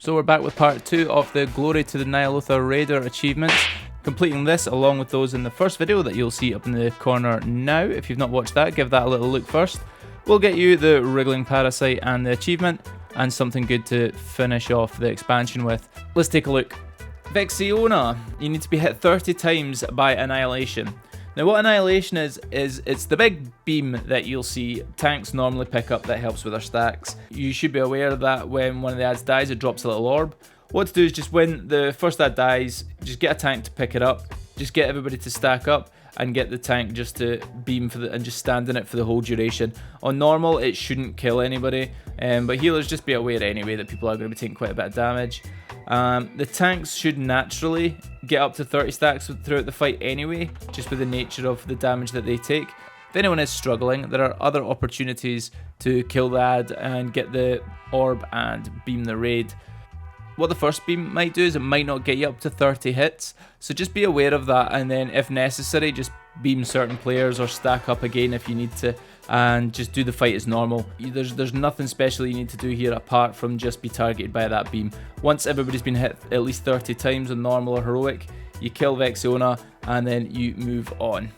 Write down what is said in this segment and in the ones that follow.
So we're back with part 2 of the Glory to the Ny'alotha Raider achievements. Completing this along with those in the first video that you'll see up in the corner now. If you've not watched that, give that a little look first. We'll get you the Wriggling Parasite and the achievement, and something good to finish off the expansion with. Let's take a look. Vexiona, you need to be hit 30 times by Annihilation. Now what Annihilation is it's the big beam that you'll see tanks normally pick up that helps with their stacks. You should be aware that when one of the ads dies, it drops a little orb. What to do is just when the first ad dies, just get a tank to pick it up, just get everybody to stack up and get the tank just to beam for and just stand in it for the whole duration. On normal, it shouldn't kill anybody, but healers just be aware anyway that people are going to be taking quite a bit of damage. The tanks should naturally get up to 30 stacks throughout the fight anyway, just with the nature of the damage that they take. If anyone is struggling, there are other opportunities to kill the ad and get the orb and beam the raid. What the first beam might do is it might not get you up to 30 hits, so just be aware of that, and then if necessary just beam certain players or stack up again if you need to, and just do the fight as normal. There's nothing special you need to do here apart from just be targeted by that beam. Once everybody's been hit at least 30 times on normal or heroic, you kill Vexiona and then you move on.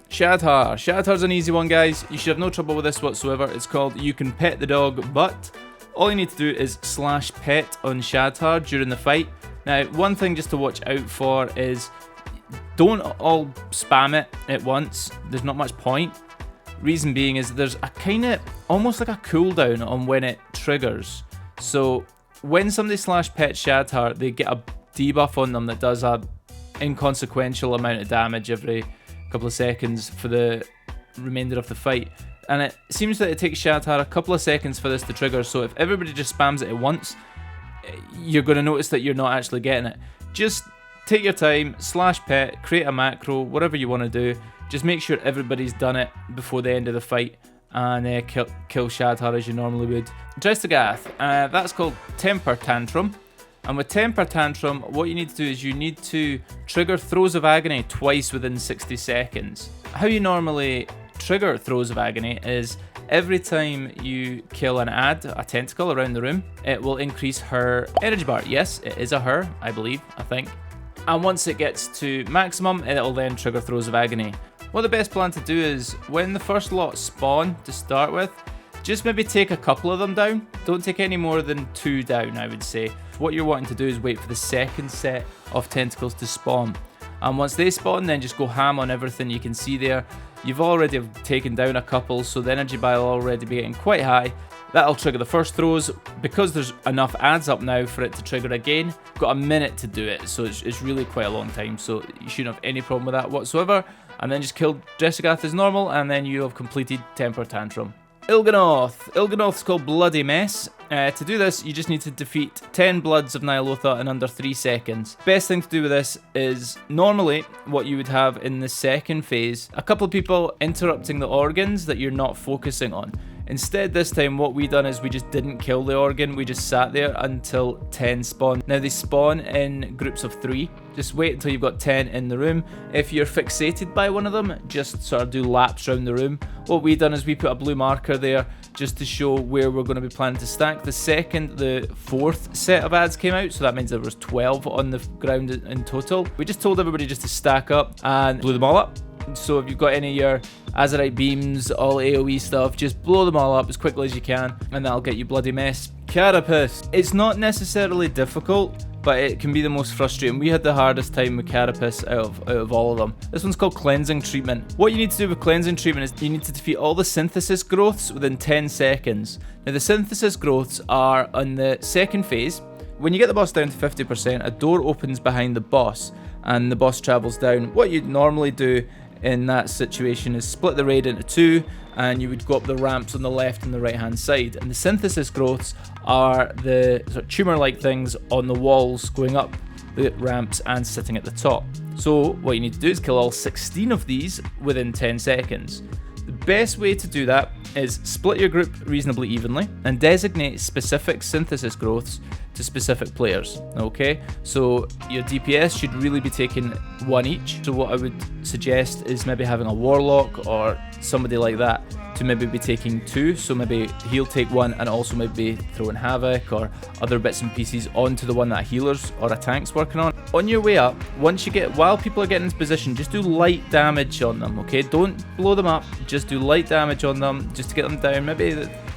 Shad'har. Shad'har's an easy one, guys. You should have no trouble with this whatsoever. It's called You Can Pet the Dog, but all you need to do is /pet on Shad'har during the fight. Now, one thing just to watch out for is don't all spam it at once. There's not much point. Reason being is there's a kind of almost like a cooldown on when it triggers. So when somebody /pet Shad'har, they get a debuff on them that does a inconsequential amount of damage every couple of seconds for the remainder of the fight. And it seems that it takes Shattar a couple of seconds for this to trigger, so if everybody just spams it at once, you're going to notice that you're not actually getting it. Just take your time, /pet, create a macro, whatever you want to do. Just make sure everybody's done it before the end of the fight, and kill Shad'har as you normally would. Drest'agath, that's called Tempertantrum. And with Tempertantrum, what you need to do is you need to trigger Throes of Agony twice within 60 seconds. How you normally trigger Throes of Agony is every time you kill an ad, a tentacle around the room, it will increase her energy bar. Yes, it is a her, I believe, I think. And once it gets to maximum, it will then trigger Throes of Agony. What the best plan to do is, when the first lot spawn to start with, just maybe take a couple of them down. Don't take any more than 2 down, I would say. What you're wanting to do is wait for the second set of tentacles to spawn. And once they spawn, then just go ham on everything you can see there. You've already taken down a couple, so the energy bar will already be getting quite high. That'll trigger the first throws. Because there's enough ads up now for it to trigger again, you've got a minute to do it, so it's really quite a long time, so you shouldn't have any problem with that whatsoever. And then just kill Drest'agath as normal, and then you have completed Tempertantrum. Il'gynoth. Il'gynoth's called Bloody Mess. To do this, you just need to defeat 10 bloods of Ny'alotha in under 3 seconds. Best thing to do with this is normally what you would have in the second phase, a couple of people interrupting the organs that you're not focusing on. Instead, this time what we done is we just didn't kill the organ, we just sat there until 10 spawn. Now they spawn in groups of 3, just wait until you've got 10 in the room. If you're fixated by one of them, just sort of do laps around the room. What we done is we put a blue marker there just to show where we're going to be planning to stack. The second, the 4th set of ads came out, so that means there was 12 on the ground in total. We just told everybody just to stack up and blew them all up. So if you've got any of your Azerite beams, all AoE stuff, just blow them all up as quickly as you can, and that'll get you Bloody Mess. Carapace. It's not necessarily difficult, but it can be the most frustrating. We had the hardest time with Carapace out of all of them. This one's called Cleansing Treatment. What you need to do with Cleansing Treatment is you need to defeat all the synthesis growths within 10 seconds. Now the synthesis growths are on the second phase. When you get the boss down to 50%, a door opens behind the boss, and the boss travels down. What you'd normally do in that situation is split the raid into 2, and you would go up the ramps on the left and the right hand side, and the synthesis growths are the sort of tumor-like things on the walls going up the ramps and sitting at the top. So what you need to do is kill all 16 of these within 10 seconds. The best way to do that is split your group reasonably evenly and designate specific synthesis growths to specific players, okay? So your DPS should really be taking 1 each. So what I would suggest is maybe having a Warlock or somebody like that to maybe be taking 2, so maybe he'll take 1 and also maybe throwing Havoc or other bits and pieces onto the one that a healer's or a tank's working on. On your way up, while people are getting into position, just do light damage on them, okay? Don't blow them up, just do light damage on them, just to get them down, maybe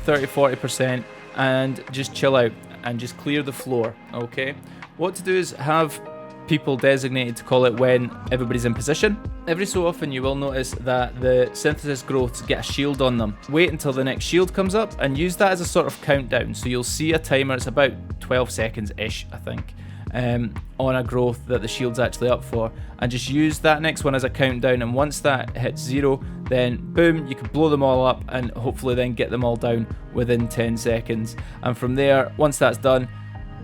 30-40%, and just chill out and just clear the floor, okay? What to do is have people designated to call it when everybody's in position. Every so often you will notice that the synthesis growths get a shield on them. Wait until the next shield comes up and use that as a sort of countdown. So you'll see a timer, it's about 12 seconds-ish, I think, on a growth that the shield's actually up for, and just use that next one as a countdown, and once that hits 0, then boom, you can blow them all up and hopefully then get them all down within 10 seconds. And from there, once that's done,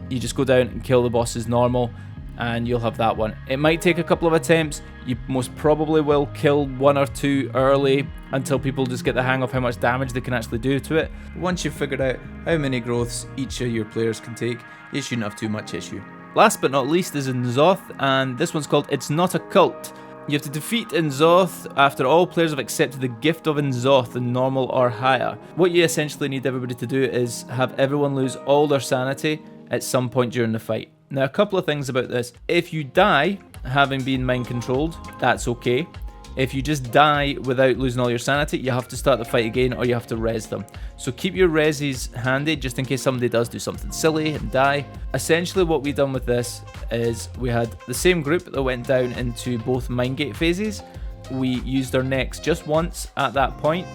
you just go down and kill the bosses normal, and you'll have that one. It might take a couple of attempts. You most probably will kill 1 or 2 early until people just get the hang of how much damage they can actually do to it. Once you've figured out how many growths each of your players can take, you shouldn't have too much issue. Last but not least is in Zorth, and this one's called It's Not a Cult. You have to defeat Zorth after all players have accepted the gift of Zorth in normal or higher. What you essentially need everybody to do is have everyone lose all their sanity at some point during the fight. Now, a couple of things about this. If you die having been mind controlled, that's okay. If you just die without losing all your sanity, you have to start the fight again, or you have to res them. So keep your reses handy just in case somebody does do something silly and die. Essentially what we done with this is we had the same group that went down into both Mindgate phases. We used our necks just once at that point,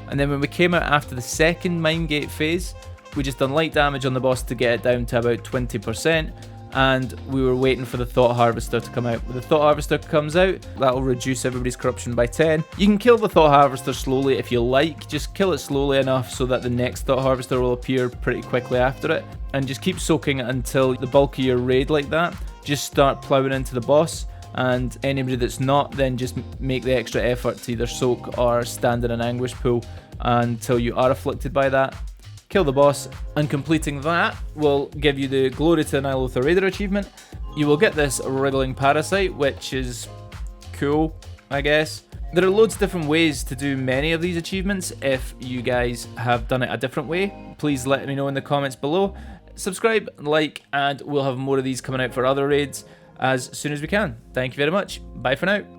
and then when we came out after the second Mindgate phase, we just done light damage on the boss to get it down to about 20%, and we were waiting for the Thought Harvester to come out. When the Thought Harvester comes out, that'll reduce everybody's corruption by 10. You can kill the Thought Harvester slowly if you like, just kill it slowly enough so that the next Thought Harvester will appear pretty quickly after it, and just keep soaking it until the bulk of your raid like that. Just start ploughing into the boss, and anybody that's not, then just make the extra effort to either soak or stand in an anguish pool until you are afflicted by that. Kill the boss, and completing that will give you the Glory to the Ny'alotha Raider achievement. You will get this Wriggling Parasite, which is cool, I guess. There are loads of different ways to do many of these achievements. If you guys have done it a different way, please let me know in the comments below. Subscribe, like, and we'll have more of these coming out for other raids as soon as we can. Thank you very much. Bye for now.